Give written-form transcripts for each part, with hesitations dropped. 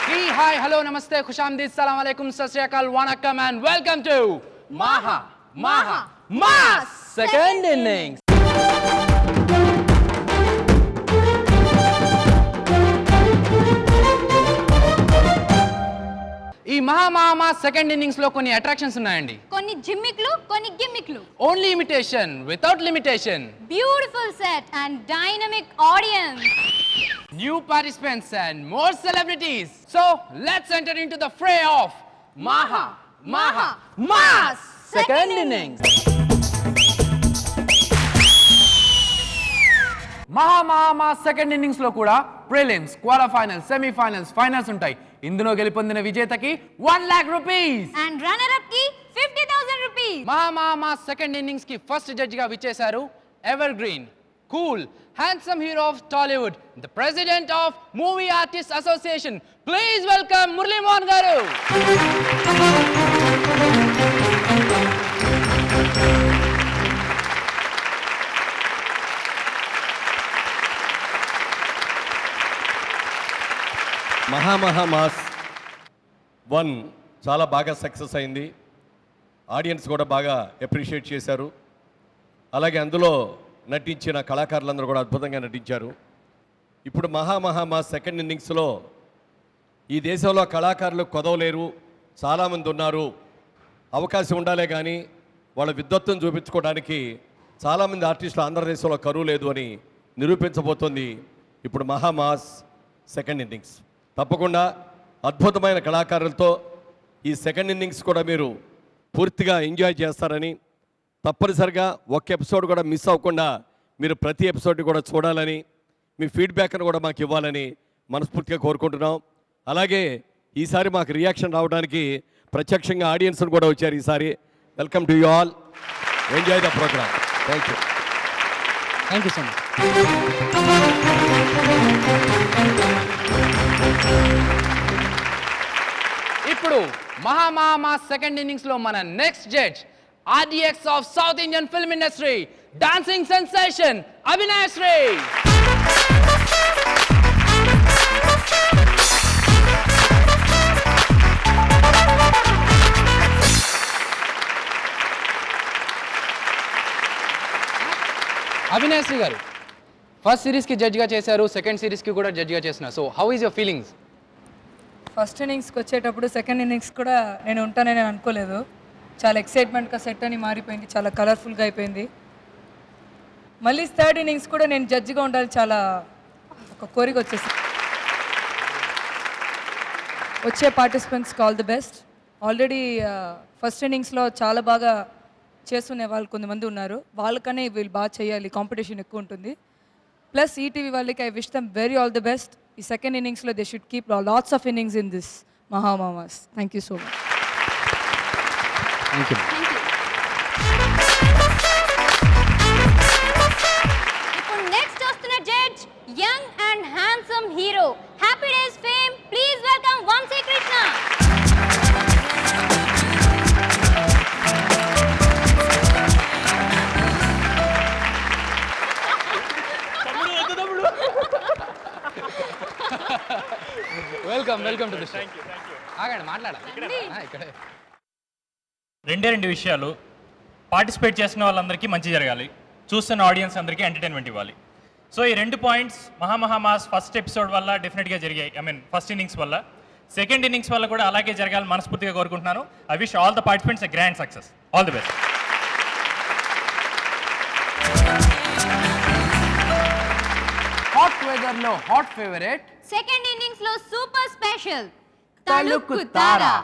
Hi, hello, namaste, khushamdid, salam alaikum, sat sri akal, vanakkam and welcome to Maha Mass Second Innings. ఈ మహా second innings లో కొన్ని attractions ఉన్నాయండి. కొన్ని జిమ్మిక్లు, కొన్ని గిమ్మిక్లు. Only imitation without limitation. Beautiful set and dynamic audience. New participants and more celebrities. So let's enter into the fray of Maha Mass Second Innings. మహా సెకండ్ ఇన్నింగ్స్ లో కూడా prelims, quarter finals, semifinals, finals ఉంటాయి. ఇందులో గెలుపొందిన విజేతకి 1 lakh rupees and runner up కి 50,000 rupees. మహా second innings కి first judge గా విచ్చేశారు ever green, cool, handsome hero of Tollywood, the president of Movie Artists Association. Please welcome Murli Mohan garu. మహా mass 1 చాలా బాగా సక్సెస్ అయింది. ఆడియన్స్ కూడా బాగా అప్రిషియేట్ చేశారు. అలాగే అందులో నటించిన కళాకారులందరూ కూడా అద్భుతంగా నటించారు. ఇప్పుడు మహా మాస్ సెకండ్ ఇన్నింగ్స్లో ఈ దేశంలో కళాకారులు కొదవలేరు, చాలామంది ఉన్నారు, అవకాశం ఉండాలే కానీ వాళ్ళ విద్వత్తును చూపించుకోవడానికి చాలామంది ఆర్టిస్టులు ఆంధ్రదేశంలో కరువు లేదు అని నిరూపించబోతోంది ఇప్పుడు మహా మాస్ సెకండ్ ఇన్నింగ్స్. తప్పకుండా అద్భుతమైన కళాకారులతో ఈ సెకండ్ ఇన్నింగ్స్ కూడా మీరు పూర్తిగా ఎంజాయ్ చేస్తారని, తప్పనిసరిగా ఒక్క ఎపిసోడ్ కూడా మిస్ అవ్వకుండా మీరు ప్రతి ఎపిసోడ్ని కూడా చూడాలని, మీ ఫీడ్బ్యాక్ను కూడా మాకు ఇవ్వాలని మనస్ఫూర్తిగా కోరుకుంటున్నాం. అలాగే ఈసారి మాకు రియాక్షన్ రావడానికి ప్రత్యక్షంగా ఆడియన్స్ని కూడా వచ్చారు ఈసారి. Welcome to you all, enjoy the programme. Thank you. Thank you so much. ఇప్పుడు మహా సెకండ్ ఇన్నింగ్స్ లో మన next judge RDX of South Indian film industry, dancing sensation Abhinay Sri. Abhinay Shri గారు ఫస్ట్ సిరీస్ కి జడ్జ్ గా చేశారు, సెకండ్ సిరీస్ కి కూడా జడ్జ్ గా చేస్తున్నారు. So how is your feelings? First ఇన్నింగ్స్కి వచ్చేటప్పుడు సెకండ్ ఇన్నింగ్స్ కూడా నేను ఉంటానని అనుకోలేదు. చాలా ఎక్సైట్మెంట్గా సెట్ అని మారిపోయింది, చాలా కలర్ఫుల్గా అయిపోయింది. మళ్ళీ థర్డ్ ఇన్నింగ్స్ కూడా నేను జడ్జిగా ఉండాలి, చాలా ఒక కోరిక వచ్చేసి. వచ్చే పార్టిసిపెంట్స్కి all the best. Already first ఇన్నింగ్స్లో చాలా బాగా చేస్తున్న వాళ్ళు కొంతమంది ఉన్నారు, వాళ్ళకనే వీళ్ళు బాగా చేయాలి, కాంపిటీషన్ ఎక్కువ ఉంటుంది. ప్లస్ ఈటీవీ వాళ్ళకి I wish them very all the best. ఈ సెకండ్ ఇన్నింగ్స్లో they should keep lots of innings in this Maha mass. Thank you so much. Thank you. ఇప్పుడు నెక్స్ట్ వస్తున్న judge young and handsome hero, happy days fame. Please welcome Vamsi Krishna. Welcome to the show. ఆగండి, మాట్లాడాలి ఇక్కడే. రెండు విషయాలు. Participate చేసిన వాళ్ళందరికీ మంచి జరగాలి, చూస్తున్న ఆడియన్స్ అందరికీ ఎంటర్టైన్మెంట్ ఇవ్వాలి. సో ఈ 2 పాయింట్స్ మహా మాస్ ఫస్ట్ ఎపిసోడ్ వల్ల డెఫినెట్గా జరిగాయి. ఫస్ట్ ఇన్నింగ్స్ వల్ల, సెకండ్ ఇన్నింగ్స్ వల్ల కూడా అలాగే జరగాలని మనస్ఫూర్తిగా కోరుకుంటున్నాను. I wish all the participants a grand success. All the best. Hot weather లో హాట్ ఫేవరెట్, సెకండ్ ఇన్నింగ్స్ లో సూపర్ స్పెషల్ తలుకు తారా.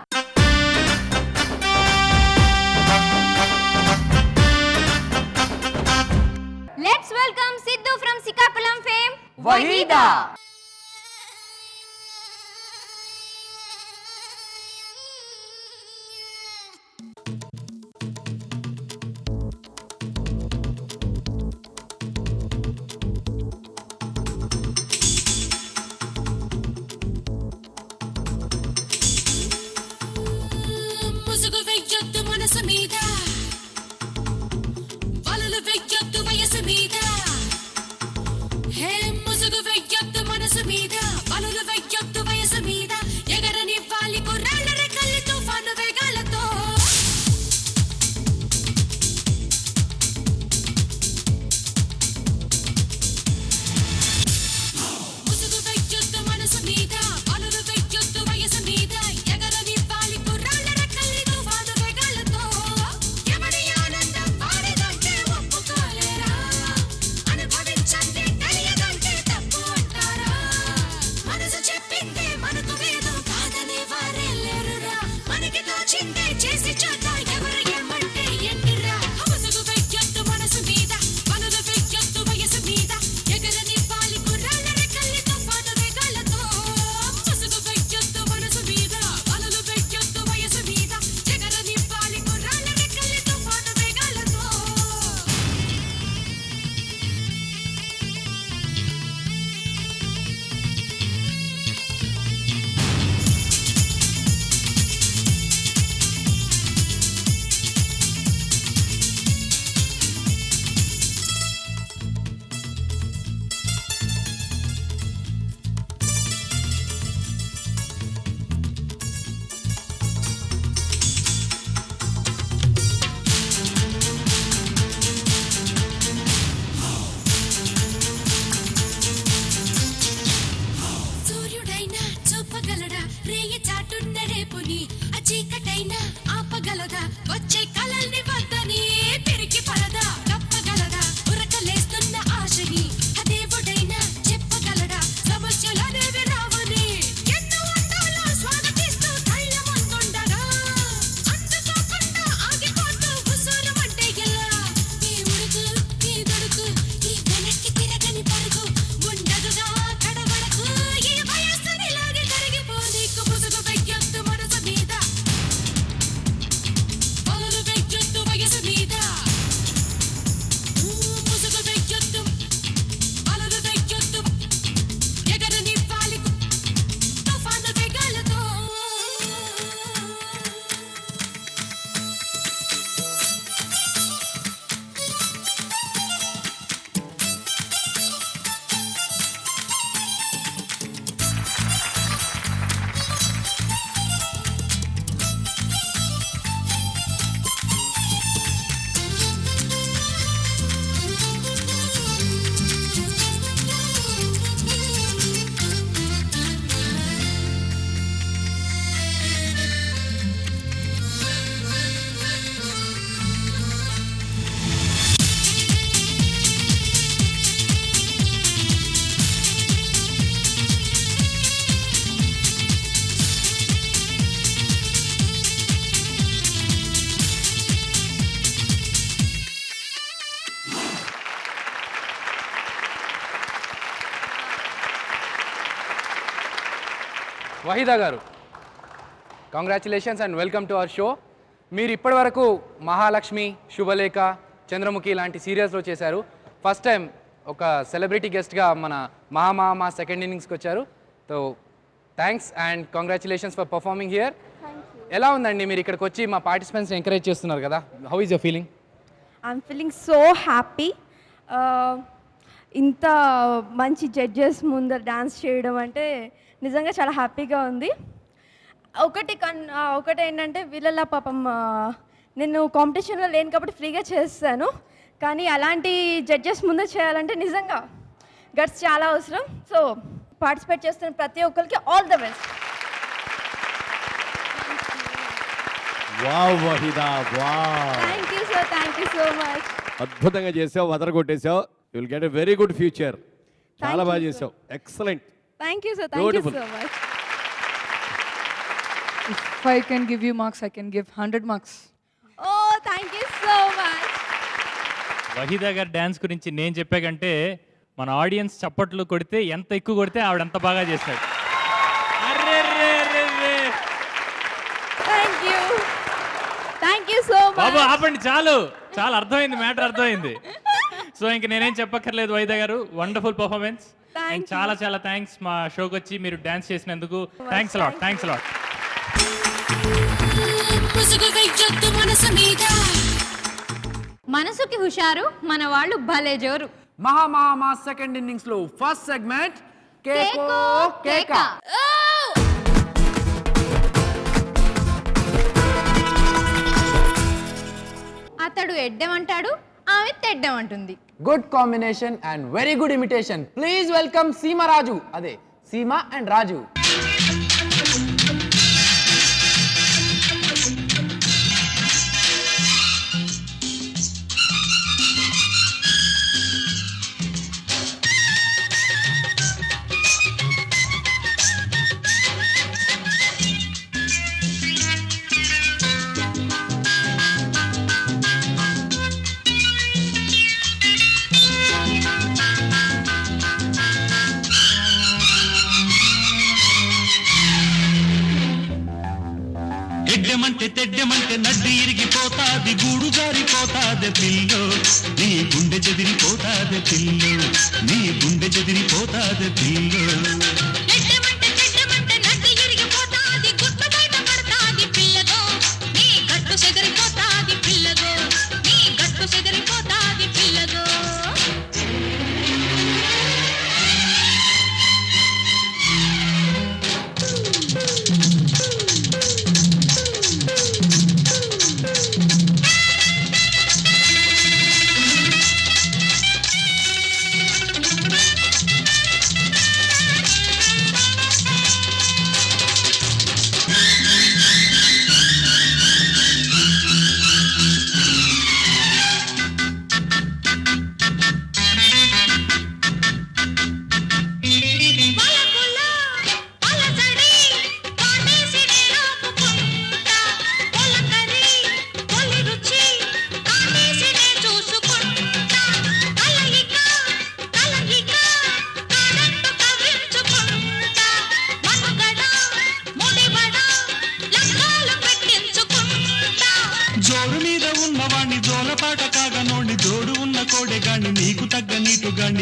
Let's welcome Siddhu from Srikakulam fame Waheeda. Hey, musugu veyyattu manasu meeda, balulu veyyattu vayasu meeda. వెలుపుని ఆ చీకటైనా ఆపగలదా వచ్చే కలల్ని వద్దని తిరిగి పడదా తప్పగలదా ఉరకలేస్తున్న ఆశని ఆ దేవుడైనా చెప్పగలడా సమస్యలనేవి రావని ఎన్నో అందాలు స్వాగతిస్తూ ధైర్యం అందుండగా అందుకోకుండా ఆగిపోతూ ఉసూరమంటే ఎలా ఈ ఉడుకు ఈ దొడుకు ఈ వెనక్కి తిరగని పరుగు ఉండదుగా కడవరకు ఈ వయస్సుని లాగే కరిగిపోనీకు ముసుగు వెయ్యొద్దు మనసు మీద పలులు వెయ్యొద్దు వయసు మీద ముసుగు వెయ్యొద్దు పలులు వెయ్యొద్దు ఎగరనివ్వాలి తుఫాను వేగాలతో వహీదా గారు, congratulations and welcome to our show. మీరు ఇప్పటివరకు మహాలక్ష్మి, శుభలేఖ, చంద్రముఖి లాంటి సీరియల్స్లో చేశారు. ఫస్ట్ టైం ఒక సెలబ్రిటీ గెస్ట్గా మన మహామహా సెకండ్ ఇన్నింగ్స్కి వచ్చారు. So thanks and congratulations for performing here. ఎలా ఉందండి మీరు ఇక్కడికి వచ్చి మా పార్టిసిపెంట్స్ని ఎంకరేజ్ చేస్తున్నారు కదా? How is your feeling? I'm feeling so happy. ఇంత మంచి జడ్జెస్ ముందర డాన్స్ చేయడం అంటే నిజంగా చాలా హ్యాపీగా ఉంది. ఒకటి ఏంటంటే వీళ్ళ పాపం నేను కాంపిటీషన్లో లేను కాబట్టి ఫ్రీగా చేస్తాను, కానీ అలాంటి జడ్జెస్ ముందర చేయాలంటే నిజంగా గట్స్ చాలా అవసరం. సో పార్టిసిపేట్ చేస్తున్న ప్రతి ఒక్కరికి all the best. Wow Waheeda, wow, thank you sir, thank you so much. అద్భుతంగా చేసావు, వదరగొట్టేసావు. You will get a very good future. చాలా బాగా చేసావు, excellent. Thank you sir, thank you Beautiful. So much. If I can give you marks, I can give 100 marks. Oh, thank you so much. Waheeda గారి dance గురించి నేను చెప్పే కంటే మన audience చప్పట్లు కొడితే ఎంత ఎక్కువ కొడితే ఆవిడ అంత బాగా చేస్తాడు. Thank you. Thank you so much. బాబు ఆపండి, చాలు చాలా అర్థమైంది, మ్యాటర్ అర్థమైంది. సో ఇంక నేనేం చెప్పక్కర్లేదు వహీదా గారు, వండర్ఫుల్ పర్ఫార్మెన్స్. Thank అండ్ చాలా చాలా థ్యాంక్స్ మా షోకి వచ్చి మీరు డ్యాన్స్ చేసినందుకు. Thanks a lot, thanks a lot. ముసుగు వెయ్యొద్దు మనసు మీద మనసుకి హుషారు, మన వాళ్ళు భలే జోరు. మహామహా సెకండ్ ఇన్నింగ్స్లో ఫస్ట్ సెగ్మెంట్ కేకో కేక. అతడు ఎడ్డమంటాడు, ఆమె తెడ్డమంటుంది. Good combination and very good imitation. Please welcome Seema Raju, అదే సీమ అండ్ రాజు. ఎడ్డెమంటే తెడ్డెమంటే నడ్డి ఇరిగిపోతాది, గూడు జారిపోతాది పిల్లో, నీ గుండె చెదిరిపోతాది పిల్లో, నీ గుండె చెదిరిపోతాది పిల్లో. ఎడ్డమంటే చెడ్డమంటే నడ్డి ఇరిగిపోతాది, గుట్టు బయట పడతాది పిల్లగో, నీ గట్టు చెదిరిపోతాది పిల్లగో, నీ గట్టు చెదిరిపోతాది పిల్లగో.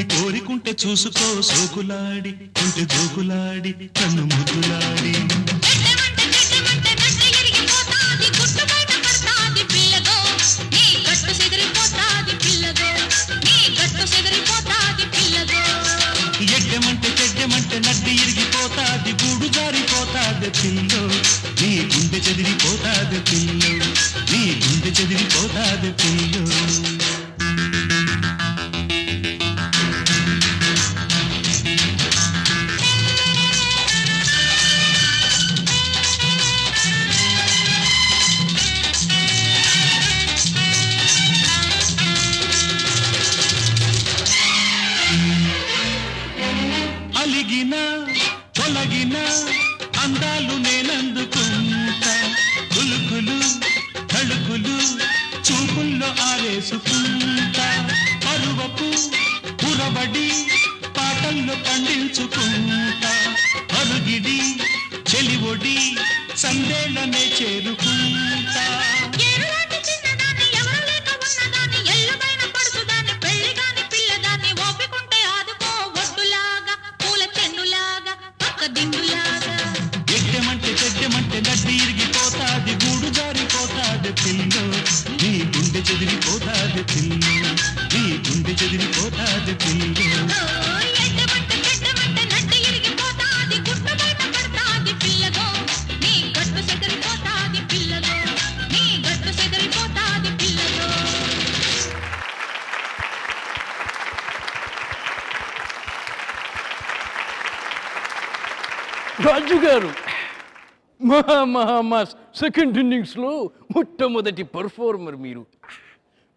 చిన్ని కోరికుంటే చూసుకో సోకులాడి ఉంటే జోకులాడి కన్ను ముద్దులాడి ఎడ్డమంటే చెడ్డమంటే నడ్డి ఇరిగిపోతాది గూడు జారిపోతాది పిల్లో నీ గుండె చెదిరిపోతాది పిల్లో నీ గుండె చెదిరిపోతాది పిల్లో తొలగిన అందాలు నేనందుకుంటా కులుకులు తళుకులు చూపుల్లో ఆరేసుకుంటా పరువపు పురబడి పాటల్లో పండించుకుంటా అరుగిడి చెలివొడి సందేళ్ళనే చేరుకుంటా ఎడ్డమంటే చెడ్డమంటే నడ్డి ఇరిగిపోతాది గూడు జారిపోతాది పిల్లో నీ గుండె చెదిరిపోతాది పిల్లో నీ గుండె చెదిరిపోతాది పిల్లో రాజు గారు మహామాస్ సెకండ్ ఇన్నింగ్స్లో మొట్టమొదటి పర్ఫార్మర్ మీరు.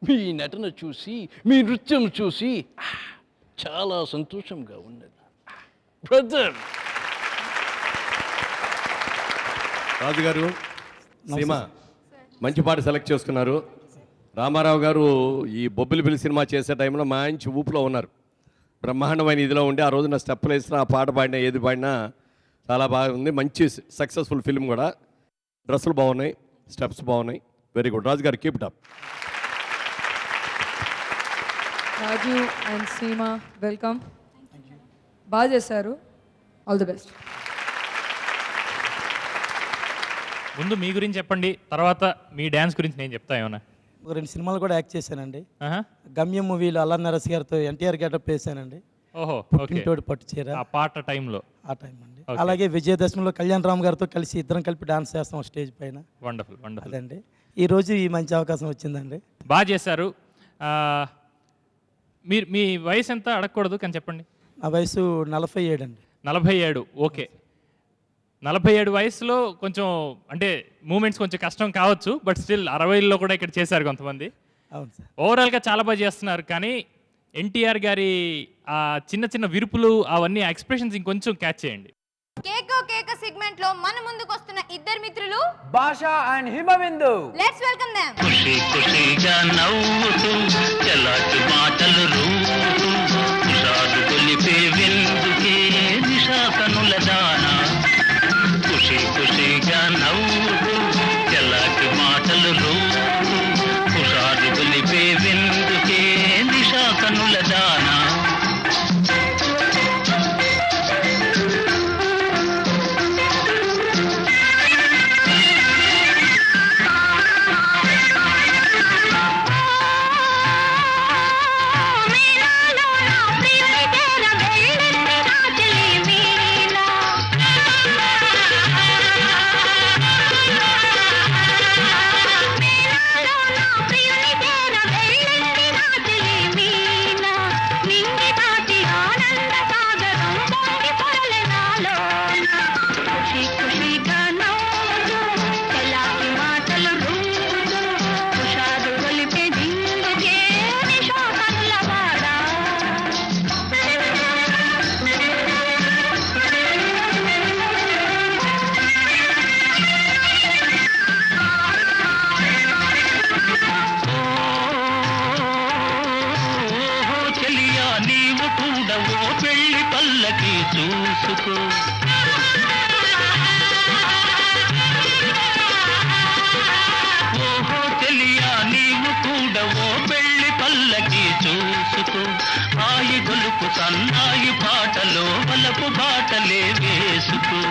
మీ నటన చూసి మీ నృత్యం చూసి చాలా సంతోషంగా ఉన్నది బ్రదర్. రాజుగారు సీమ మంచి పాట సెలెక్ట్ చేసుకున్నారు. రామారావు గారు ఈ బొబ్బిలిపిల్లి సినిమా చేసే టైంలో మంచి ఊపులో ఉన్నారు. బ్రహ్మాండమైన ఇదిలో ఉండి ఆ రోజున స్టెప్పులు వేసినా ఆ పాట పాడినా ఏది పాడినా చాలా బాగుంది. మంచి సక్సెస్ఫుల్ ఫిల్మ్ కూడా. డ్రెస్సులు బాగున్నాయి, స్టెప్స్ బాగున్నాయి. వెరీ గుడ్ రాజు గారు, keep it up. Raju and Seema welcome. బాగా చేశారు. All the best. ముందు మీ గురించి చెప్పండి, తర్వాత మీ డ్యాన్స్ గురించి నేను చెప్తా ఏమన్నా. ఒక 2 సినిమాలు కూడా యాక్ట్ చేశానండి. గమ్యం మూవీలో అల్లరి నరసి గారితో ఎన్టీఆర్ గెటప్ వేసానండి. ఓహో, పట్టు చీర ఆ పాట టైంలో ఆ టైం అండి. అలాగే విజయదశమిలో కళ్యాణ్ రామ్ గారితో కలిసి ఇద్దరం కలిపి డాన్స్ చేస్తాం స్టేజ్ పైన. Wonderful wonderful. అదండి ఈ రోజు ఈ మంచి అవకాశం వచ్చిందండి. బాగా చేశారు. మీరు మీ వయసు ఎంత అడగకూడదు కానీ చెప్పండి. నా వయసు 47 అండి. 47. ఓకే, 47 వయసులో కొంచెం అంటే మూమెంట్స్ కొంచెం కష్టం కావచ్చు, బట్ స్టిల్ 60లో కూడా ఇక్కడ చేశారు కొంతమంది. అవును సార్. ఓవరాల్గా చాలా బాగా చేస్తున్నారు. కానీ ఎన్టీఆర్ గారి ఆ చిన్న చిన్న విరుపులు అవన్నీ ఎక్స్ప్రెషన్స్ ఇంకొంచెం క్యాచ్ చేయండి. కేక సెగ్మెంట్ లో మన ముందుకు వస్తున్న ఇద్దరు మిత్రులు Basha and Himabindu. Let's welcome them. ఖుషి ఖుషిగా నవ్వుతూ ఎలాంటి మాటలు రూతూ నిషాదు కొలిపే విందుకే నిషా కనుల దానా. ఖుషి ఖుషిగా నవ్వుతూ ఎలాంటి మాటలు రూతూ నిషాదు కొలిపే విందుకే నిషా కనుల దానా. చూసుకో చేసుకో ఆయి గొలుపు సన్నాయి పాటలో వలపు బాటలే వేసుకో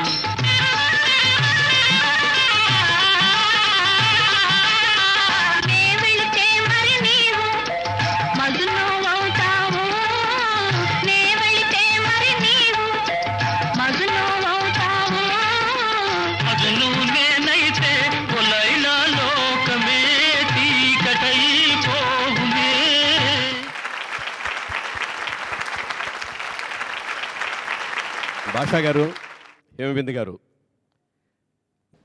భాషా గారు, హేమబిందు గారు,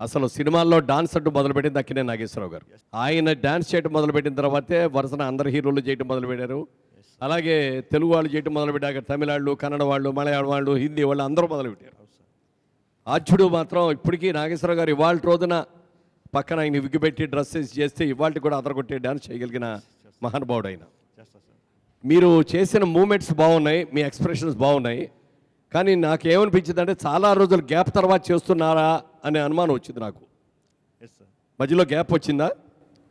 అసలు సినిమాల్లో డాన్స్ అంటూ మొదలుపెట్టింది అక్కినే నాగేశ్వరరావు గారు. ఆయన డాన్స్ చేయడం మొదలుపెట్టిన తర్వాతే వరుసన అందరు హీరోలు చేయడం మొదలుపెట్టారు. అలాగే తెలుగు వాళ్ళు చేయడం మొదలుపెట్టాక తమిళ వాళ్ళు, కన్నడ వాళ్ళు, మలయాళం వాళ్ళు, హిందీ వాళ్ళు అందరూ మొదలుపెట్టారు. ఆర్చుడు మాత్రం ఇప్పటికీ నాగేశ్వరరావు గారు ఇవాళ రోజున పక్కన ఆయన విగ్గిపెట్టి డ్రెస్సెస్ చేస్తే ఇవాళ కూడా అదరగొట్టే డాన్స్ చేయగలిగిన మహానుభావుడు ఆయన. మీరు చేసిన మూమెంట్స్ బాగున్నాయి, మీ ఎక్స్ప్రెషన్స్ బాగున్నాయి. కానీ నాకేమనిపించింది అంటే చాలా రోజులు గ్యాప్ తర్వాత చేస్తున్నారా అనే అనుమానం వచ్చింది నాకు. మధ్యలో గ్యాప్ వచ్చిందా?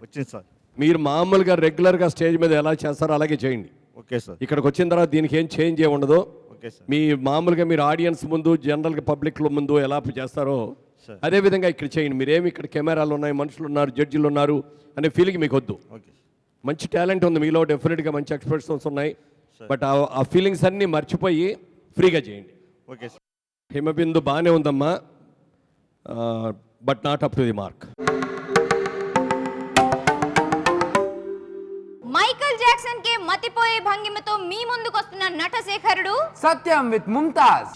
వచ్చింది సార్. మీరు మామూలుగా రెగ్యులర్గా స్టేజ్ మీద ఎలా చేస్తారో అలాగే చేయండి. Okay sir. ఇక్కడికి వచ్చిన తర్వాత దీనికి ఏం చేంజ్ ఏ ఉండదు. Okay sir. మీ మామూలుగా మీరు ఆడియన్స్ ముందు, జనరల్గా పబ్లిక్లో ముందు ఎలా చేస్తారో అదే విధంగా ఇక్కడ చేయండి. మీరేమి ఇక్కడ కెమెరాలు ఉన్నాయి, మనుషులు ఉన్నారు, జడ్జిలు ఉన్నారు అనే ఫీలింగ్ మీకు వద్దు. మంచి టాలెంట్ ఉంది మీలో, డెఫినెట్గా మంచి ఎక్స్ప్రెషన్స్ ఉన్నాయి. బట్ ఆ ఫీలింగ్స్ అన్నీ మర్చిపోయి ఫ్రీగా చేయండి. Okay sir. హిమబిందు బాగానే ఉందమ్మా, but not up to the mark. Michael Jackson కే మతిపోయే భంగిమతో మీ ముందుకు వస్తున్న నటశేఖరుడు సత్యం విత్ ముంతాజ్.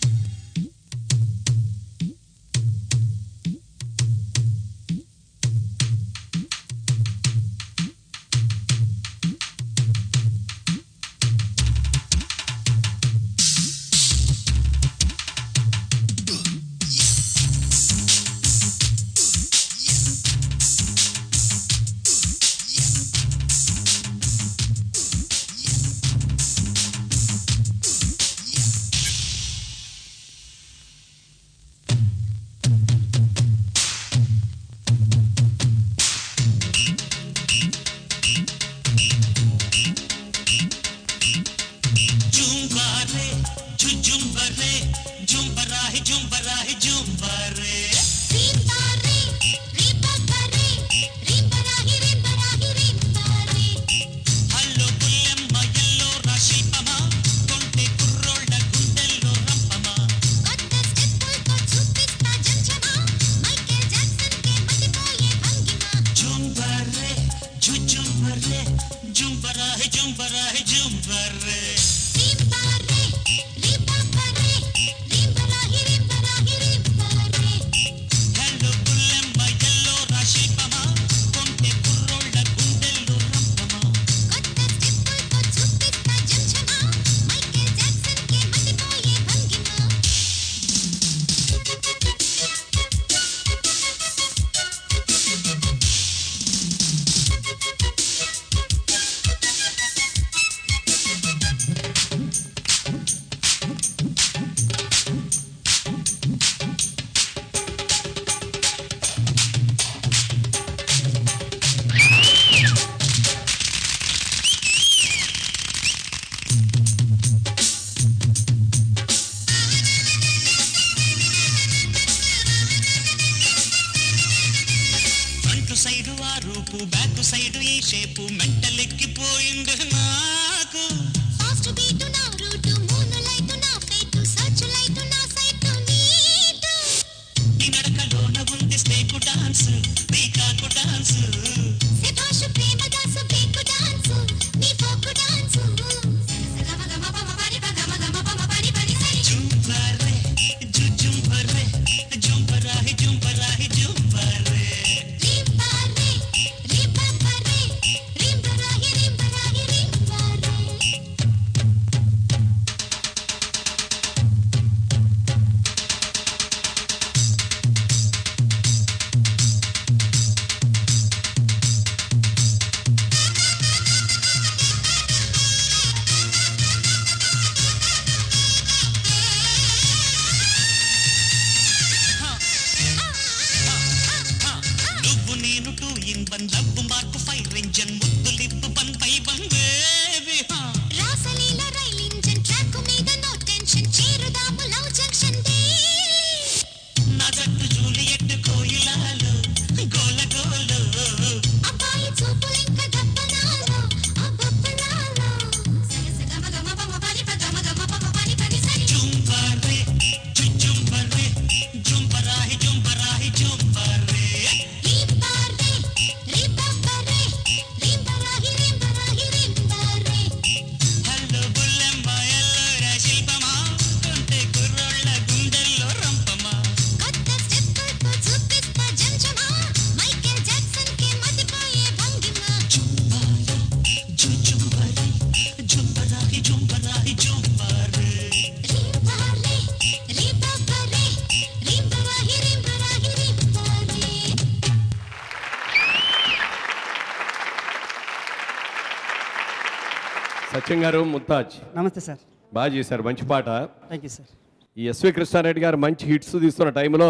సత్యం గారు, ముంతాజ్ నమస్తే సార్. బాగా చేశారు, మంచి పాట. Thank you sir. ఈ ఎస్వి కృష్ణారెడ్డి గారు మంచి హిట్స్ తీస్తున్న టైంలో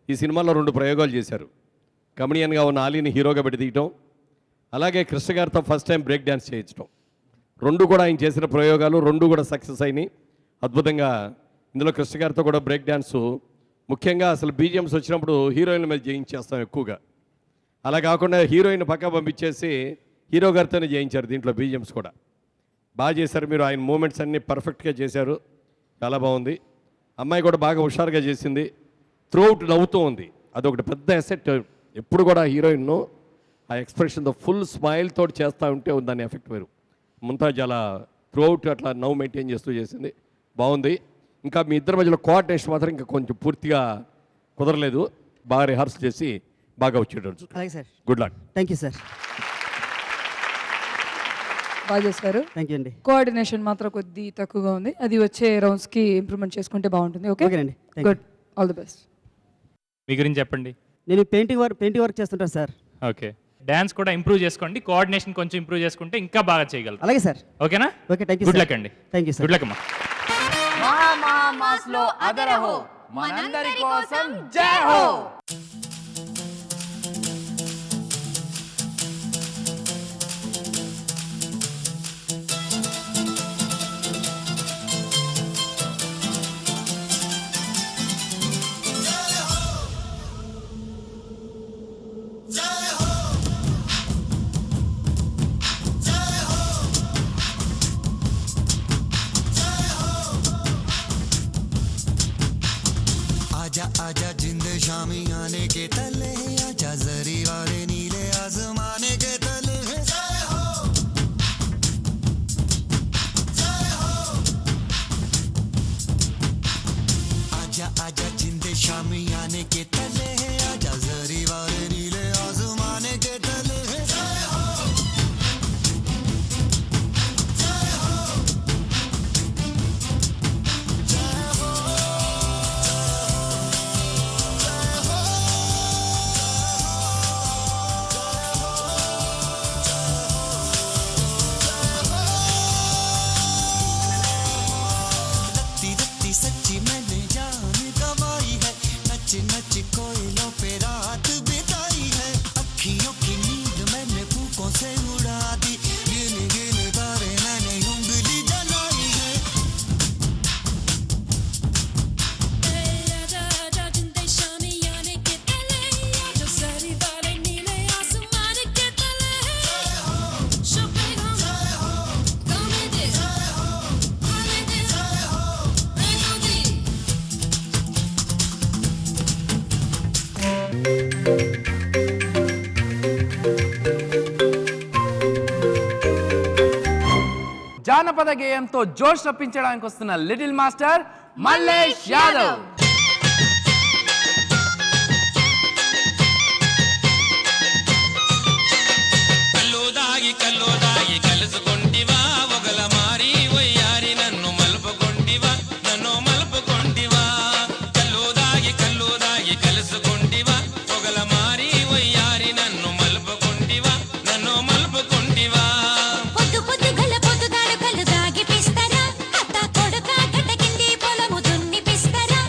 ఈ సినిమాలో 2 ప్రయోగాలు చేశారు. కమెడియన్గా ఉన్న ఆలీని హీరోగా పెట్టి తీయటం, అలాగే కృష్ణ గారితో ఫస్ట్ టైం బ్రేక్ డ్యాన్స్ చేయించడం. 2 కూడా ఆయన చేసిన ప్రయోగాలు 2 కూడా సక్సెస్ అయినాయి అద్భుతంగా. ఇందులో కృష్ణ గారితో కూడా బ్రేక్ డ్యాన్సు ముఖ్యంగా అసలు బీజిఎమ్స్ వచ్చినప్పుడు హీరోయిన్ల మీద చేయించేస్తాం ఎక్కువగా. అలా కాకుండా హీరోయిన్ పక్క పంపించేసి హీరో గారితోనే చేయించారు దీంట్లో బీజిఎమ్స్ కూడా. బాగా చేశారు మీరు, ఆయన మూమెంట్స్ అన్నీ పర్ఫెక్ట్గా చేశారు, చాలా బాగుంది. అమ్మాయి కూడా బాగా హుషారుగా చేసింది, త్రూఅవుట్ నవ్వుతూ ఉంది, అదొకటి పెద్ద ఎసెట్. ఎప్పుడు కూడా హీరోయిన్ను ఆ ఎక్స్ప్రెషన్తో ఫుల్ స్మైల్ తోటి చేస్తూ ఉంటే దాని ఎఫెక్ట్ వేరు. ముంతాజ్ అలా త్రూఅవుట్ అట్లా నవ్వు మెయింటైన్ చేస్తూ చేసింది, బాగుంది. ఇంకా మీ ఇద్దరి మధ్యలో కోఆర్డినేషన్ మాత్రం ఇంకా కొంచెం పూర్తిగా కుదరలేదు, బాగా రిహార్సల్ చేసి బాగా వచ్చేటట్టు. అలాగే sir. Good luck. Thank you sir. బాగా చేశారు. థ్యాంక్ యూ అండి. కోఆర్డినేషన్ మాత్రం కొద్ది తక్కువగా ఉంది, అది వచ్చే రౌండ్స్కి ఇంప్రూవ్మెంట్ చేసుకుంటే బాగుంటుంది. ఓకే ఓకేనండి. Good, all the best. మీ గురించి చెప్పండి. నేను పెయింటింగ్ వర్క్ చేస్తుంటాను సార్. ఓకే, డ్యాన్స్ కూడా ఇంప్రూవ్ చేసుకోండి, కోఆర్డినేషన్ కొంచెం ఇంప్రూవ్ చేసుకుంటే ఇంకా బాగా చేయగలరు. అలాగే సార్. ఓకేనా? Okay, thank you. Good luck అండి. Thank you sir. Good luck అమ్మా. మహామహామాస్లో అదరహో, మనందరి కోసం జై హో. आजा आजा जिंद शामी आने के तले, आजा जरी वाले नीले आसमाने के तले। जय हो जय हो, आजा आजा जिंद शामी आने के तले, आजा जरी वाले नीले आसमाने के तले। जय हो जय हो जय हो। सच्ची मैंने जान गवाई है, नच नच कोयलों पे रात बिताई है, अखियों की नींद मैंने फूकों से उड़ा दी, गिन गिन तारे मैंने उंगली जलाई है। आजा आजा जिंदे शामी आने के तले, आजा सारी वाले नीले आसमान के तले। जय हो शुक्रिया, जय हो गाने दे, जय हो गाने दे, जय हो मेलोडी। జానపద గేయంతో జోష్ రప్పించడానికి వస్తున్న లిటిల్ మాస్టర్ మల్లేష్ యాదవ్. కల్లో దాగి కలుసుకొంటివా, ఒగల మారి వయ్యారి నన్ను మలుపుకొంటివా, నన్ను మలుపుకొంటివా. కల్లో దాగి కలుసుకొంటివా, ఒగల మారి వయ్యారి నన్ను మలుపుకొంటివా, నన్ను మలుపుకొంటివా. పొద్దు పొద్దు గల పొద్దుగాడు కళ్ళు దాగి పిస్తరా, అత్త కొడుక గడ్డ కింది పొలము దున్ని పిస్తరా,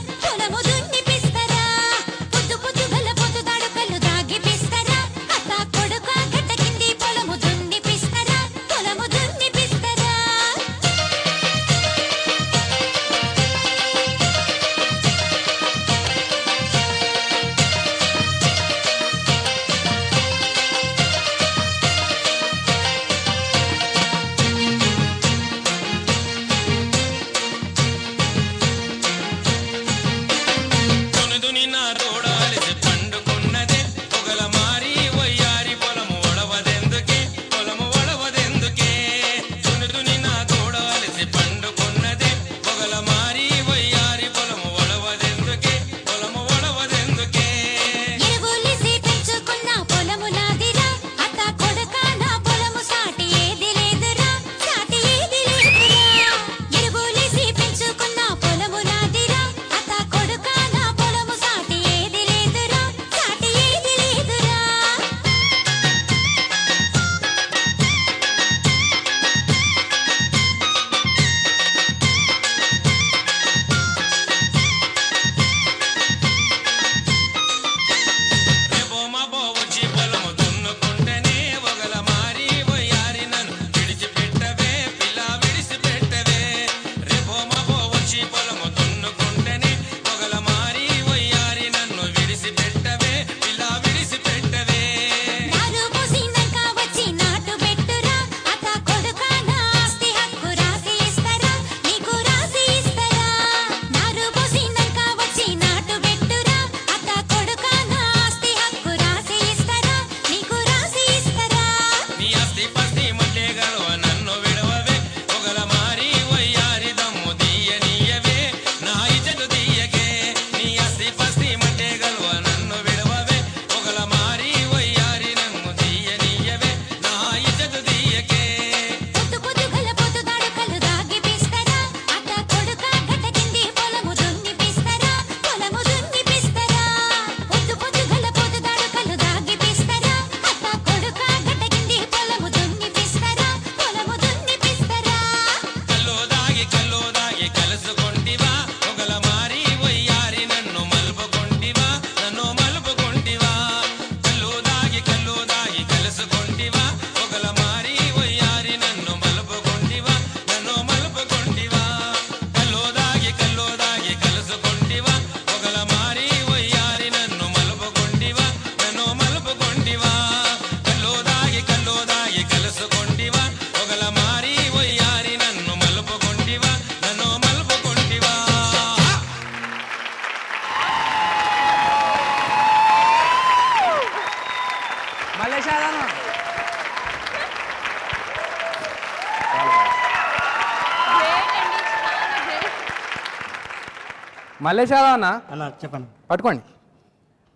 మళ్ళీ చాలా అన్న అన్న చెప్పండి. పట్టుకోండి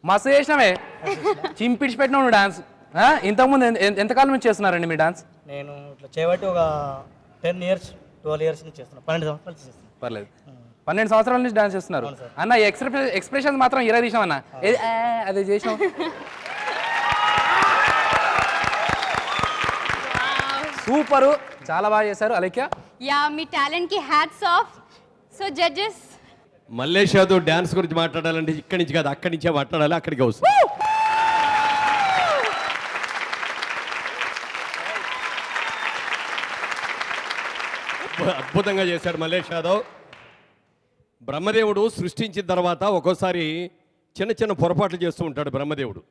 మస్తు చేసినావే చింపిడిచి పెట్టినావు నువ్వు డాన్స్. ఇంతకుముందు ఎంతకాలం నుంచి చేస్తున్నారండి మీ డాన్స్? నేను ఇట్లా చేయబట్టి ఒక 10 years 12 years నుంచి చేస్తున్నాను. 12 సంవత్సరాలు చేస్తున్నాను. పర్లేదు 12 సంవత్సరాల నుంచి డాన్స్ చేస్తున్నారు అన్న. ఎక్స్ప్రెషన్ మాత్రం ఇరవై తీసినాం అన్న. అదే చేసినాం. సూపరు, చాలా బాగా చేశారు అలైక్య. యా, మీ టాలెంట్ కి hats off. So judges, Mallesh Yadav dance గురించి మాట్లాడాలంటే ఇక్కడి నుంచి కాదు అక్కడి నుంచే మాట్లాడాలి, అక్కడికి వస్తుంది. అద్భుతంగా చేశాడు మల్లేష్ యాదవ్. బ్రహ్మదేవుడు సృష్టించిన తర్వాత ఒక్కోసారి చిన్న చిన్న పొరపాట్లు చేస్తూ ఉంటాడు బ్రహ్మదేవుడు.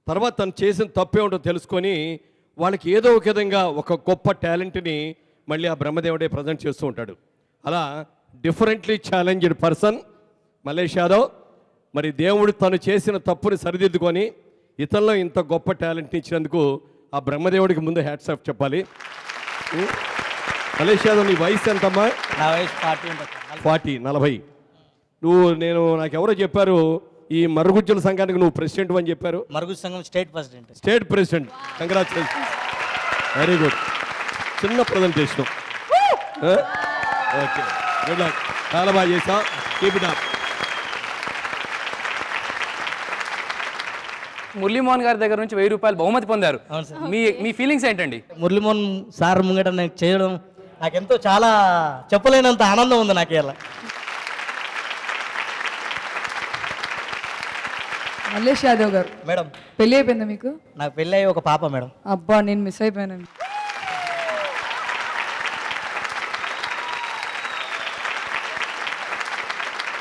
తర్వాత తను చేసిన తప్పేమిటో తెలుసుకొని వాళ్ళకి ఏదో ఒక విధంగా ఒక గొప్ప టాలెంట్ని మళ్ళీ ఆ బ్రహ్మదేవుడే ప్రజెంట్ చేస్తూ ఉంటాడు. అలా differently challenged person Mallesh Yadav. మరి దేవుడు తను చేసిన తప్పుని సరిదిద్దుకొని ఇతనిలో ఇంత గొప్ప టాలెంట్ని ఇచ్చినందుకు ఆ బ్రహ్మదేవుడికి ముందు హ్యాట్స్ ఆఫ్ చెప్పాలి. మల్లేష్ యాదవ్, నీ వయసు ఎంతమ్మా? నా వయసు 40. నువ్వు నాకు ఎవరో చెప్పారు ఈ మరుగుజ్జుల సంఘానికి నువ్వు ప్రెసిడెంట్ అని చెప్పారు. మరుగుజ్జు సంఘం state president. Congratulation, very good. చిన్న ప్రజెంటేషన్. ఓకే, గుడ్ లక్, చాలా బాగా చేసావు. Keep it up. మురళీమోహన్ గారి దగ్గర నుంచి 1000 రూపాయలు బహుమతి పొందారు. మీ ఫీలింగ్స్ ఏంటండి? మురళీమోహన్ సార్ ముంగట నాకు చేయడం నాకెంతో చాలా చెప్పలేనంత ఆనందం ఉంది నాకు. ఇలా మల్లేష్ యాదవ్ గారు, మేడం పెళ్ళి అయిపోయిందా మీకు? నాకు పెళ్ళి అయ్యి ఒక పాప మేడం. అబ్బా, నేను మిస్ అయిపోయానండి.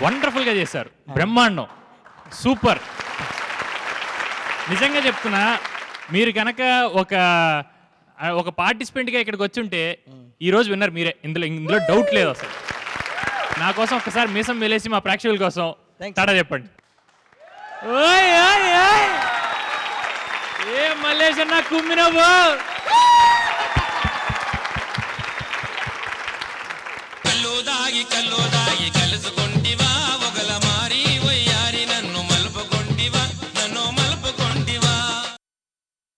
వండర్ఫుల్గా చేశారు, బ్రహ్మాండం, సూపర్. నిజంగా చెప్తున్నా, మీరు కనుక ఒక పార్టిసిపెంట్గా ఇక్కడికి వచ్చి ఉంటే ఈరోజు విన్నర్ మీరే. ఇందులో డౌట్ లేదు అసలు. నా కోసం ఒకసారి మీసం వెలేసి మా ప్రేక్షకుల కోసం తడ చెప్పండి. ఓయ్ ఓయ్ ఓయ్, ఏ మల్లేష్ అన్న కుమ్మినవు. కల్లో దాగి కలుసుకొంటివా ఒకల మారి వయ్యారి నన్ను మలుపుకొంటివా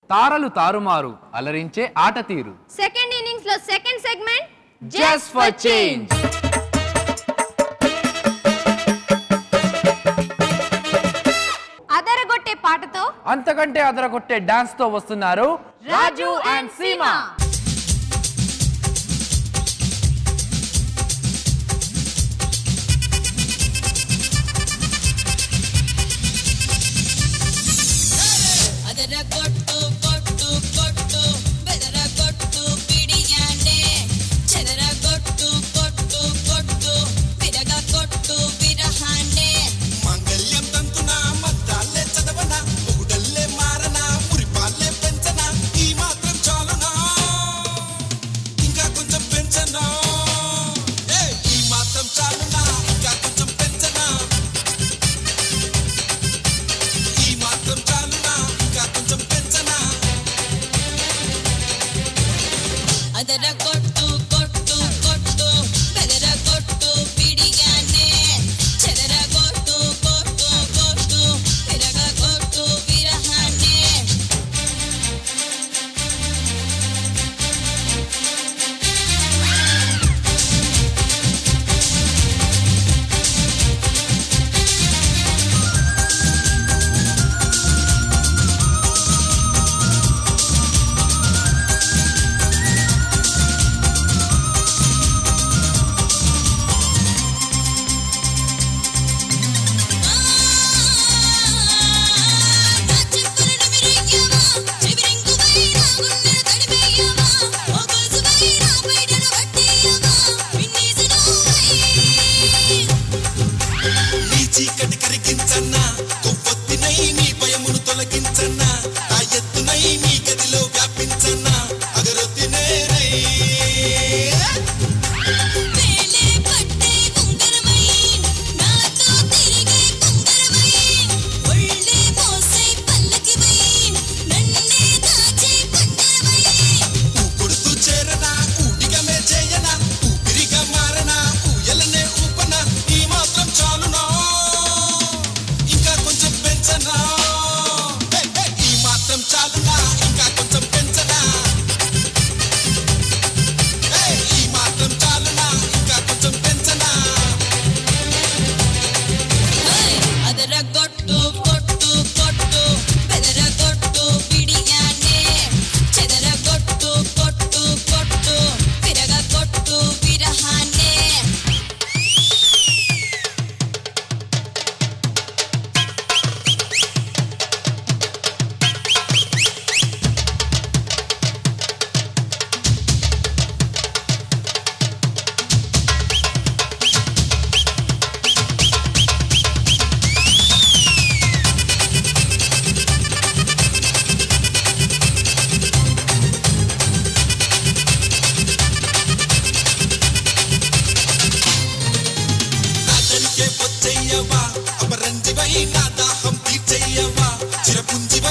తారలు తారుమారు అలరించే ఆట తీరు. సెకండ్ ఇన్నింగ్స్ లో second segment just for change. అదరగొట్టే పాటతో అంతకంటే అదరగొట్టే డాన్స్ తో వస్తున్నారు రాజు అండ్ సీమా.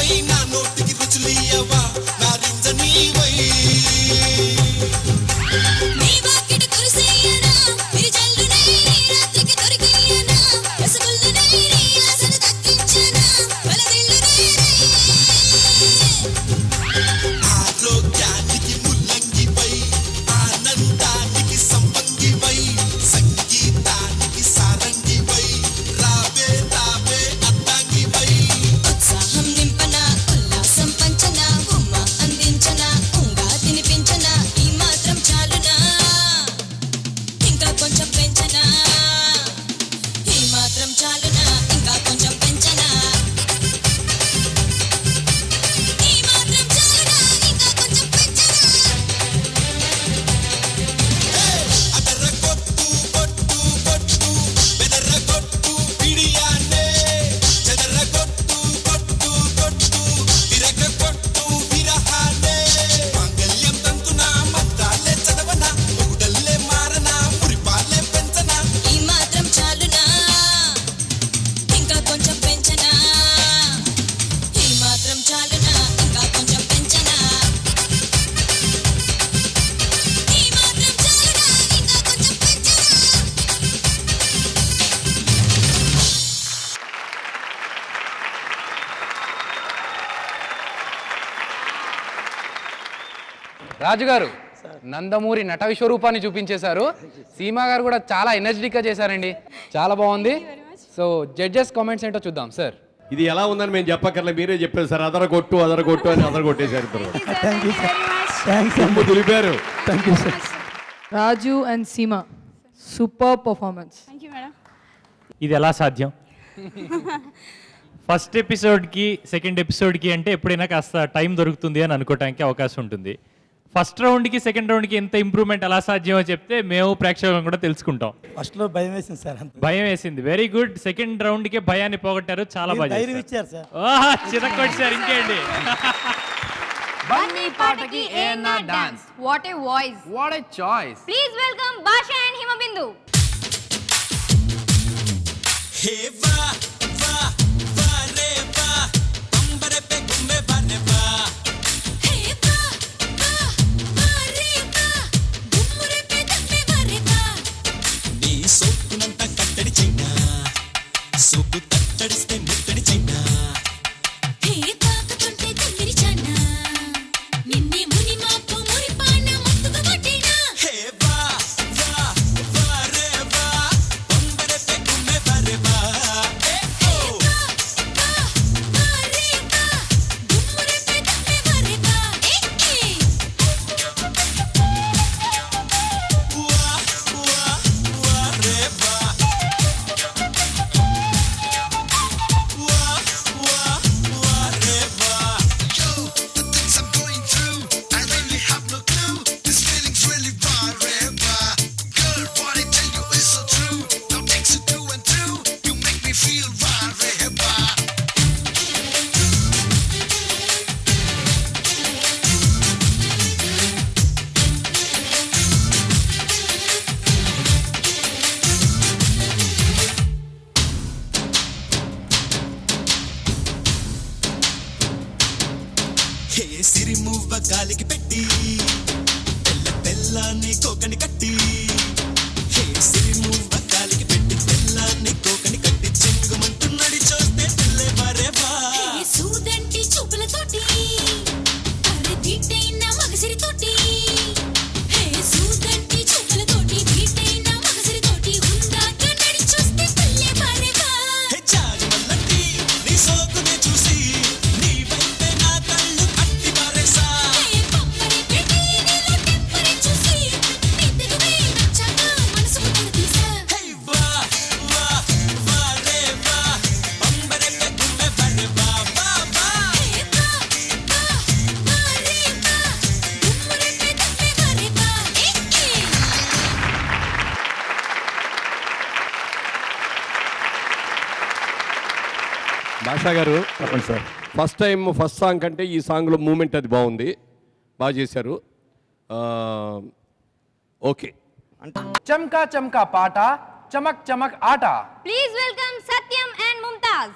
వై నా నోటికి రుచులియవా నా రింజనీ వై నీ వాకిట కురిసేయనా విరిజల్లునై రాత్రికి దొరికేయనా రసగుల్లునై నీ ఆశను దక్కించనా బలదిల్లునై ఆరోగ్యానికి ముల్లంగి వై ఆనందానికి సంపంగి వై సంగీతానికి సారంగి వై రావే రావే అద్దంగి వై ఉత్సాహం నింపనా ఉల్లాసం పంచనా ఉమ్మ అందించనా ఉంగా తినిపించనా ఈ మాత్రం చాలునా ఇంకా కొంచెం పెంచనా ఈ మాత్రం చాలునా ఇంకా కొంచెం పెంచనా ఈ మాత్రం చాలునా ఇంకా కొంచెం పెంచనా అదరగొట్టు కొట్టు కొట్టు బెదరగొట్టు పిడియానే చెదరగొట్టు కొట్టు కొట్టు తిరగొట్టు విరహానే మాంగళ్యం తంతున మద్దాలే చదవనా ఊడల్లే మారనా పురిపాలే పెంచనా ఈ మాత్రం చాలునా ఇంకా కొంచెం పెంచనా ఈ మాత్రం చాలునా ఇంకా కొంచెం పెంచనా ఈ మాత్రం చాలునా ఇంకా కొంచెం పెంచనా రాజు గారు నందమూరి నట విశ్వరూపాన్ని చూపించేశారు. సీమా గారు కూడా చాలా ఎనర్జెటిక్గా చేశారండి, చాలా బాగుంది. సో జడ్జెస్ కామెంట్స్ ఏంటో చూద్దాం సార్. ఇది ఎలా ఉందని మేము చెప్పక్కర్లే, మీరే చెప్పారు సార్. అదరగొట్టు అని అదరగొట్టేశారు ఇద్దరు. దులిపారు. రాజు అండ్ సీమా సూపర్ పర్ఫార్మెన్స్. ఇది ఎలా సాధ్యం? ఫస్ట్ ఎపిసోడ్కి సెకండ్ ఎపిసోడ్కి అంటే ఎప్పుడైనా కాస్త టైం దొరుకుతుంది అని అనుకోవడానికి అవకాశం ఉంటుంది. ఫస్ట్ రౌండ్కి సెకండ్ రౌండ్కి ఎంత ఇంప్రూవ్మెంట్ ఎలా సాధ్యమో చెప్తే మేము ప్రేక్షకులను కూడా తెలుసుకుంటాం. ఫస్ట్లో భయం వేసింది సార్, భయం వేసింది. Very good. సెకండ్ రౌండ్కి భయాన్ని పోగొట్టారు, చాలా బాగా ధైర్యం ఇచ్చారు సార్. చిరకొచ్చారు. ఇంకేంటి? బన్నీ పాటకి ANR dance. What a voice, what a choice. Please welcome భాష అండ్ హిమబిందు. హే వా వా వా రే వా అంబరే పే గుమ్మే బారే వా హే వా వా వా రే వా గుమ్మురే పే దమ్మే వరే వా నీ సోకునంత కట్టడి చైనా సోకు తట్టడిస్తే ముట్టడి చైనా హే తాకుతుంటే తిమిరిచానా నిన్నే ముని మాపు మురిపాన ముత్తుగా పట్టినా హే వా వా వా రే వా అంబరే పే గుమ్మే బారే వా హే వా వా వా రే వా గుమ్మురే పే దమ్మే వరే వా వా వా వా రే వా వా వా వా రే వా yo the things I'm going through I really have no clue this feeling's really forever girl what I tell you is so true now takes you through and through you make me feel forever హే సిరిమువ్వ గాలికి పెట్టి తెల్ల తెల్లాన్ని కోకని కట్టి హే సిరిమువ్వ గాలికి పెట్టి తెల్లాన్ని కోకని కట్టి చెంగుమంటున్నడి చూస్తే తెల్లే మరేవా హే సూదంటి చూపులతోటి అరే దీటైన మగసిరితోటి హే సూదంటి చూపులతోటి దీటైన మగసిరితోటి ఉందాక నడి చూస్తే తెల్లే వరేవా హే జాజి మల్లంటి నీ సోకునే చూసి నీ వైపే నా కళ్ళు అట్టి పారేసా హే పంపరి పెట్టి నీలో టెంపరి చూసి నీ తెగువే నచ్చాక మనసుకు తడదీసా హే వా వా వా రే వా అంబరే పే గుమ్మే బరే వా వా వా హే వా వా వా రే వా గుమ్మురే పే దమ్మే వరే వా భాషా గారు చెప్పండి సార్. ఫస్ట్ సాంగ్ కంటే ఈ సాంగ్లో మూమెంట్ అది బాగుంది, బాగా చేశారు. ఓకే. చమ్కా చమ్కా పాట, చమక్ చమక్ ఆట. Please welcome Satyam and Mumtaz.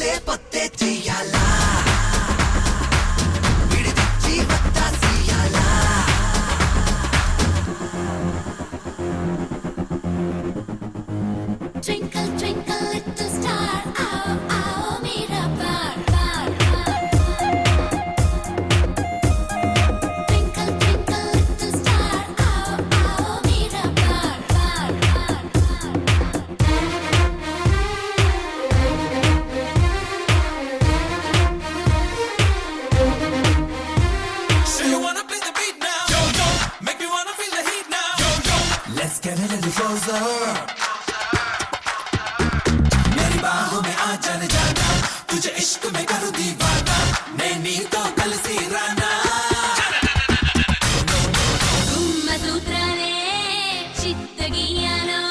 చిరుతొస్తే పొత్తే చెయ్యాలా విడిచి వత్తాసియాలా Twinkle, twinkle, little star, आओ आओ मेरा प्यार प्यार प्यार Twinkle, twinkle, little star, आओ आओ मेरा प्यार प्यार So you wanna play the beat now? Yo, yo, make me wanna feel the heat now. Yo, yo, let's get a little closer. मेरी बाहों में आ जाने जाना, तुझे इश्क में करूँ दीवाना, मैं नींदों कलसी Rana. Gummasutrane chittagiyano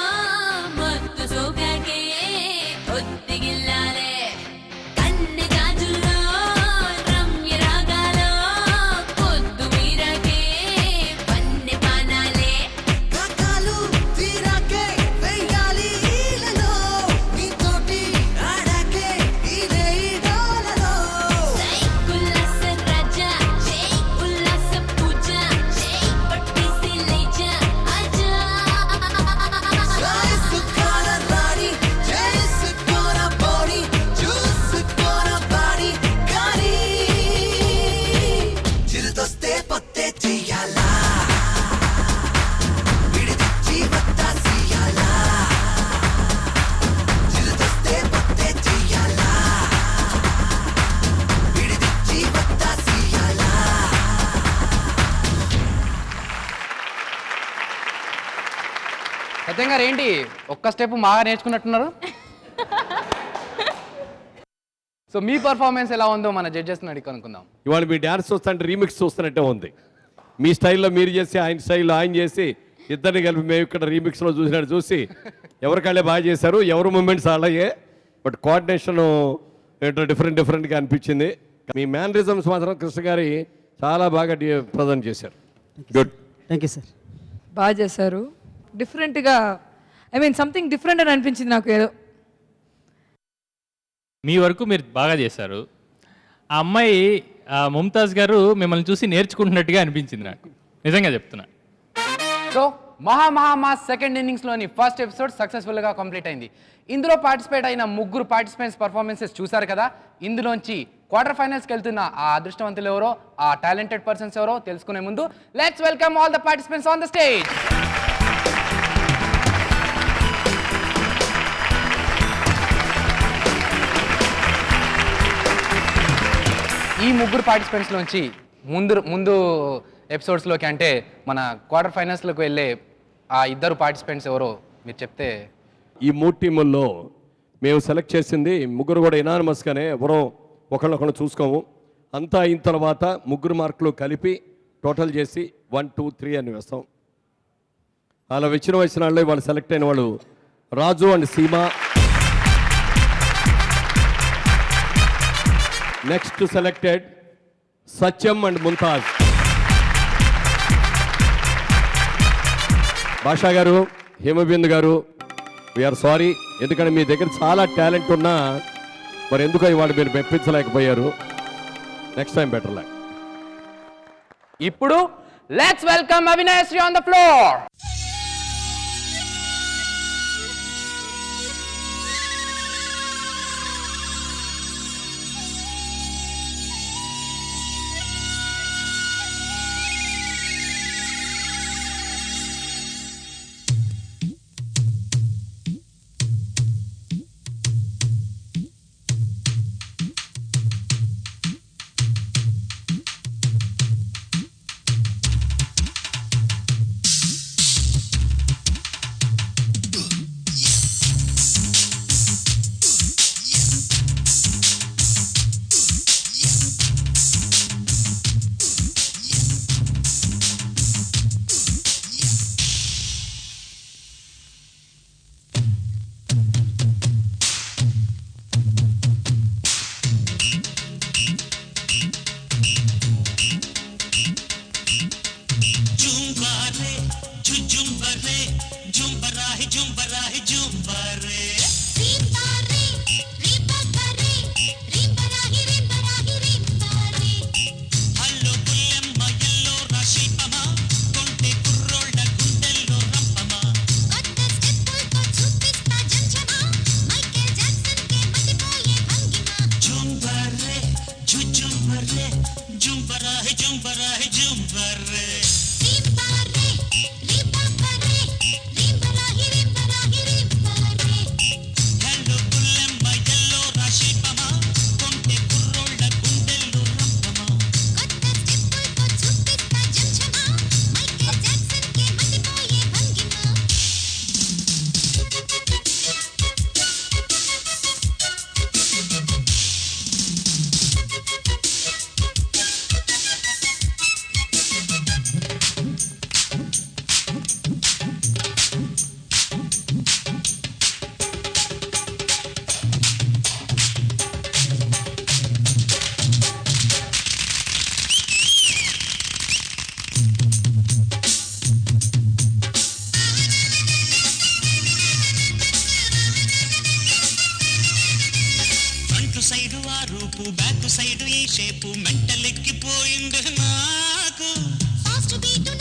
mottu sokake ottigillale kanne gaajullo ramya ragalo poddu meerake panne panale కాకాలు తీరాకే వెయ్యాలి ఈలలో, నీతోటి ఆడాకే ఇదే ఈడోలలో. sai ullasa raja jai ullasa puja jai patti se leja aja చేసుకోన రాణి, చేసుకోన బోడి, చూసుకోన బాడి కానీ చిరుతొస్తే పొత్తే చెయ్యాలా విడిచి వత్తాసియాలా చిరుతొస్తే పొత్తే చెయ్యాలా విడిచి వత్తాసియాలా. సత్యం గారు ఏంటి ఒక్క స్టెప్ బాగా నేర్చుకున్నట్టున్నారు. సో మీ పర్ఫార్మెన్స్ ఎలా ఉందో మన జడ్జెస్ అడిగి కనుక్కుందాం. ఇవాళ మీ డ్యాన్స్ చూస్తుంటే రీమిక్స్ చూస్తున్నట్టే ఉంది. మీ స్టైల్లో మీరు చేసి ఆయన స్టైల్లో ఆయన చేసి ఇద్దరిని కలిపి మేము ఇక్కడ రీమిక్స్లో చూసినట్టు చూసి ఎవరికాళ్ళే బాగా చేశారు, ఎవరు మూమెంట్స్ అలాగే. బట్ కోఆర్డినేషన్ ఏంటో డిఫరెంట్గా అనిపించింది. మీ మ్యానరిజమ్స్ మాత్రం కృష్ణ గారి చాలా బాగా ప్రజెంట్ చేశారు. గుడ్. Thank you sir. బాగా చేశారు. డిఫరెంట్గా సంథింగ్ డిఫరెంట్ అని అనిపించింది నాకు ఏదో. మీ వరకు మీరు బాగా చేశారు. ఆ అమ్మాయి ముంతాజ్ గారు మిమ్మల్ని చూసి నేర్చుకుంటున్నట్టుగా అనిపించింది నాకు, నిజంగా చెప్తున్నా. సో మహామాస్ సెకండ్ ఇన్నింగ్స్లోని ఫస్ట్ ఎపిసోడ్ సక్సెస్ఫుల్గా కంప్లీట్ అయింది. ఇందులో పార్టిసిపేట్ అయిన ముగ్గురు పార్టిసిపెంట్స్ పర్ఫార్మెన్సెస్ చూశారు కదా. ఇందులోంచి క్వార్టర్ ఫైనల్స్కి వెళ్తున్న ఆ అదృష్టవంతులు ఎవరో, ఆ టాలెంటెడ్ పర్సన్స్ ఎవరో తెలుసుకునే ముందు let's welcome all the participants on the stage. ఈ ముగ్గురు పార్టిసిపెంట్స్ నుంచి ముందు ఎపిసోడ్స్లోకి అంటే మన క్వార్టర్ ఫైనల్స్లోకి వెళ్ళే ఆ ఇద్దరు పార్టిసిపెంట్స్ ఎవరో మీరు చెప్తే. ఈ 3 టీముల్లో మేము సెలెక్ట్ చేసింది ముగ్గురు కూడా ఇనానిమస్గానే, ఎవరో ఒకళ్ళొకళ్ళు చూసుకోము. అంతా అయిన తర్వాత ముగ్గురు మార్కులు కలిపి టోటల్ చేసి 1, 2, 3 అని వేస్తాం. అలా వచ్చిన వాళ్ళు వాళ్ళు సెలెక్ట్ అయిన వాళ్ళు రాజు అండ్ సీమ. Next selected Satyam and Mumtaz. భాషా గారు, హేమబిందు గారు, వీఆర్ సారీ. ఎందుకంటే మీ దగ్గర చాలా టాలెంట్ ఉన్నా మరి ఎందుకో ఇవాళ మీరు మెప్పించలేకపోయారు. Next time better luck. ఇప్పుడు let's welcome Avinashri on the floor. రూపు బ్యాక్ సైడ్ ఈ షేపు మెంటలెక్కిపోయింది నాకు ఫాస్ట్ బీటు